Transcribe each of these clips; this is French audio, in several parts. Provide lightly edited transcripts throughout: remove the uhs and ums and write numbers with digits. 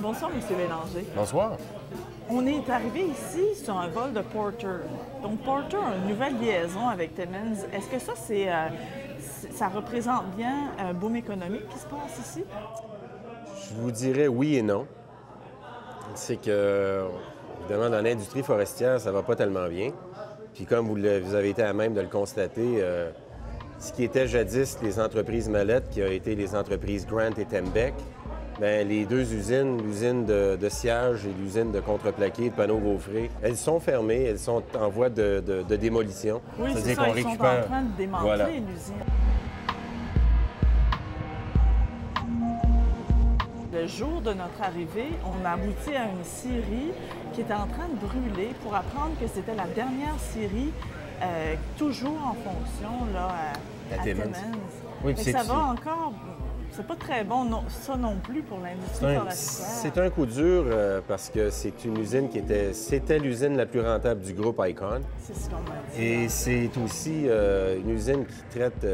Bonsoir, M. Bélanger. Bonsoir. On est arrivé ici sur un vol de Porter. Donc, Porter a une nouvelle liaison avec Timmins. Est-ce que ça représente bien un boom économique qui se passe ici? Je vous dirais oui et non. C'est que, évidemment, dans l'industrie forestière, ça va pas tellement bien. Puis comme vous avez été à même de le constater, ce qui était jadis les entreprises Mallette, qui a été les entreprises Grant et Tembec, bien, les deux usines, l'usine de sciage et l'usine de contreplaqué, de panneaux gaufrés, elles sont fermées, elles sont en voie de démolition. Oui, c'est ça, ils sont en train de démanteler l'usine. Le jour de notre arrivée, on a abouti à une scierie qui était en train de brûler pour apprendre que c'était la dernière scierie toujours en fonction là, à Timmins. Oui, ça va encore... C'est pas très bon, ça non plus, pour l'industrie forestière. C'est un coup dur parce que c'est une usine c'était l'usine la plus rentable du groupe Icon. C'est ce qu'on m'a dit. Et c'est aussi une usine qui traite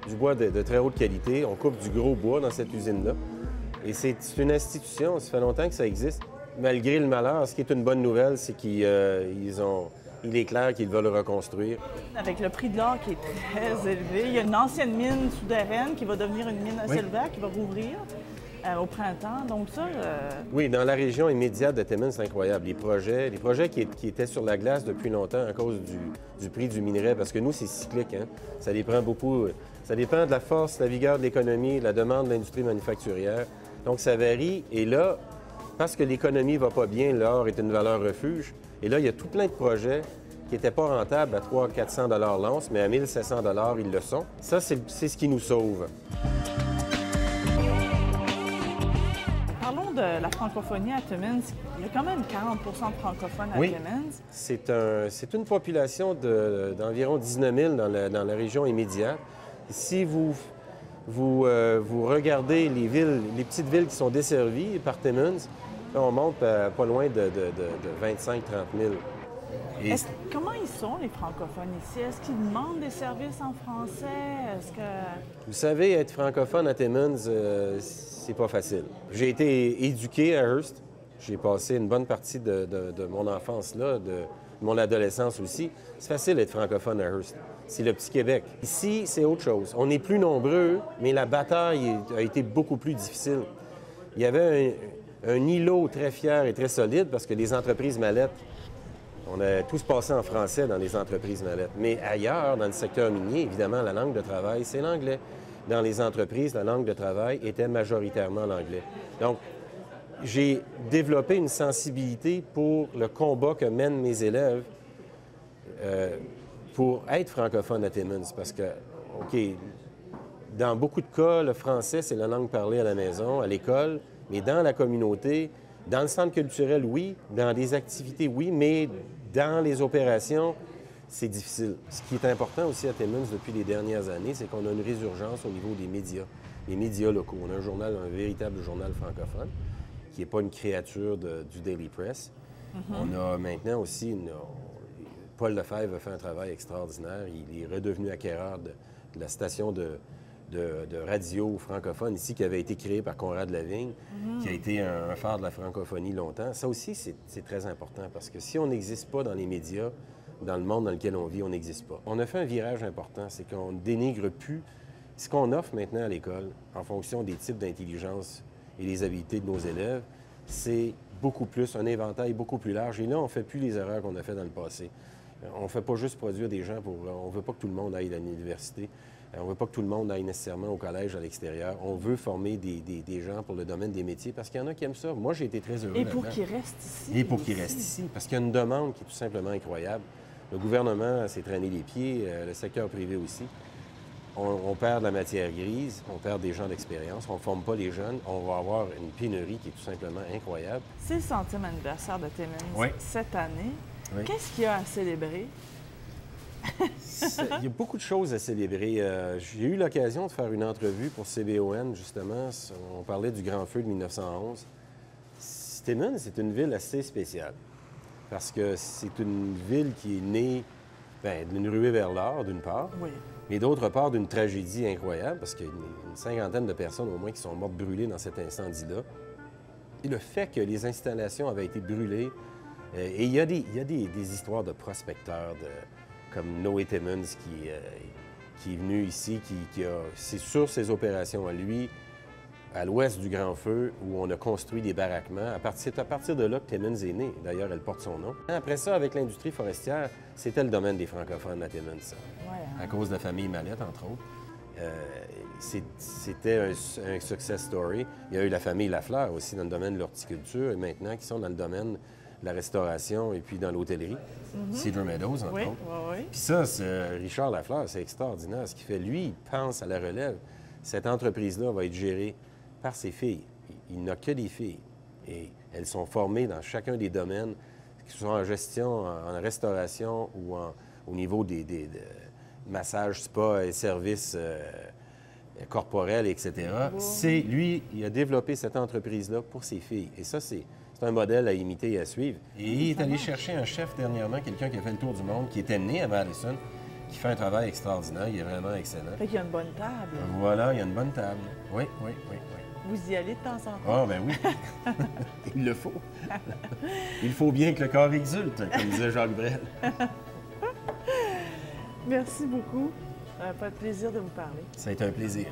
du bois de très haute qualité. On coupe du gros bois dans cette usine-là. Et c'est une institution, ça fait longtemps que ça existe. Malgré le malheur, ce qui est une bonne nouvelle, c'est qu'il est clair qu'ils veulent reconstruire. Avec le prix de l'or qui est très élevé, il y a une ancienne mine souterraine qui va devenir une mine à ciel ouvert qui va rouvrir au printemps. Donc ça... Oui, dans la région immédiate de Timmins, c'est incroyable. Les projets qui étaient sur la glace depuis longtemps à cause du prix du minerai, parce que nous, c'est cyclique. Hein? Ça dépend beaucoup. Ça dépend de la force, de la vigueur de l'économie, de la demande de l'industrie manufacturière. Donc ça varie. Et là, parce que l'économie va pas bien, l'or est une valeur refuge. Et là, il y a tout plein de projets qui n'étaient pas rentables à 300-400 $ l'once, mais à 1 700 $, ils le sont. Ça, c'est ce qui nous sauve. Parlons de la francophonie à Timmins. Il y a quand même 40 % de francophones à Timmins. C'est une population d'environ 19 000 dans la région immédiate. Si vous regardez les petites villes qui sont desservies par Timmins, là, on monte pas loin de 25-30 000. Comment ils sont, les francophones ici? Est-ce qu'ils demandent des services en français? Vous savez, être francophone à Timmins, c'est pas facile. J'ai été éduqué à Hearst. J'ai passé une bonne partie de mon enfance là, de mon adolescence aussi. C'est facile d'être francophone à Hearst. C'est le petit Québec. Ici, c'est autre chose. On est plus nombreux, mais la bataille a été beaucoup plus difficile. Il y avait un îlot très fier et très solide parce que les entreprises Mallette, on a tous passé en français dans les entreprises Mallette. Mais ailleurs, dans le secteur minier, évidemment, la langue de travail, c'est l'anglais. Dans les entreprises, la langue de travail était majoritairement l'anglais. Donc, j'ai développé une sensibilité pour le combat que mènent mes élèves pour être francophone à Timmins. Parce que, OK, dans beaucoup de cas, le français, c'est la langue parlée à la maison, à l'école, mais dans la communauté, dans le centre culturel, oui, dans des activités, oui, mais dans les opérations, c'est difficile. Ce qui est important aussi à Timmins depuis les dernières années, c'est qu'on a une résurgence au niveau des médias, les médias locaux. On a un véritable journal francophone, qui n'est pas une créature du Daily Press. On a maintenant aussi Paul Lefebvre a fait un travail extraordinaire. Il est redevenu acquéreur de la station de radio francophone ici qui avait été créée par Conrad Lavigne, qui a été un phare de la francophonie longtemps. Ça aussi, c'est très important parce que si on n'existe pas dans les médias, dans le monde dans lequel on vit, on n'existe pas. On a fait un virage important, c'est qu'on ne dénigre plus ce qu'on offre maintenant à l'école en fonction des types d'intelligence et des habiletés de nos élèves. C'est beaucoup plus, un éventail beaucoup plus large. Et là, on ne fait plus les erreurs qu'on a faites dans le passé. On ne fait pas juste produire des gens on ne veut pas que tout le monde aille à l'université. On ne veut pas que tout le monde aille nécessairement au collège à l'extérieur. On veut former des gens pour le domaine des métiers parce qu'il y en a qui aiment ça. Moi, j'ai été très heureux. Et pour qu'ils restent ici. Et pour qu'ils restent ici. Parce qu'il y a une demande qui est tout simplement incroyable. Le gouvernement s'est traîné les pieds, le secteur privé aussi. On perd la matière grise, on perd des gens d'expérience, on ne forme pas les jeunes. On va avoir une pénurie qui est tout simplement incroyable. C'est le 100e anniversaire de Timmins cette année. Oui. Qu'est-ce qu'il y a à célébrer? Il y a beaucoup de choses à célébrer. J'ai eu l'occasion de faire une entrevue pour CBON, justement. On parlait du Grand Feu de 1911. Timmins, c'est une ville assez spéciale parce que c'est une ville qui est née d'une ruée vers l'or, d'une part, mais d'autre part d'une tragédie incroyable parce qu'il y a une cinquantaine de personnes au moins qui sont mortes brûlées dans cet incendie-là. le fait que les installations avaient été brûlées, et il y a des histoires de prospecteurs, comme Noé Timmons, qui est venu ici, c'est sur ses opérations à lui, à l'ouest du Grand Feu, où on a construit des baraquements. C'est à partir de là que Timmons est né. D'ailleurs, elle porte son nom. Après ça, avec l'industrie forestière, c'était le domaine des francophones à Timmons, ça. Ouais, hein? À cause de la famille Mallette, entre autres. C'était un success story. Il y a eu la famille Lafleur aussi dans le domaine de l'horticulture et maintenant qui sont dans le domaine de la restauration et puis dans l'hôtellerie. Cedar Meadows, entre Oui, autres. oui, oui. Puis ça, Richard Lafleur, c'est extraordinaire ce qu'il fait. Lui, il pense à la relève. Cette entreprise-là va être gérée par ses filles. Il n'a que des filles. Et elles sont formées dans chacun des domaines, que ce soit en gestion, en restauration ou au niveau des massage, spa et services corporels, etc. Lui, il a développé cette entreprise-là pour ses filles. Et ça, c'est un modèle à imiter et à suivre. Et il est allé chercher un chef dernièrement, quelqu'un qui a fait le tour du monde, qui était né à Madison, qui fait un travail extraordinaire. Il est vraiment excellent. Fait qu'il y a une bonne table. Voilà, il y a une bonne table. Oui, oui, oui, oui. Vous y allez de temps en temps? Ah, ben oui. Il le faut. Il faut bien que le corps exulte, comme disait Jacques Brel. Merci beaucoup. Ça m'a fait plaisir de vous parler. Ça a été un plaisir.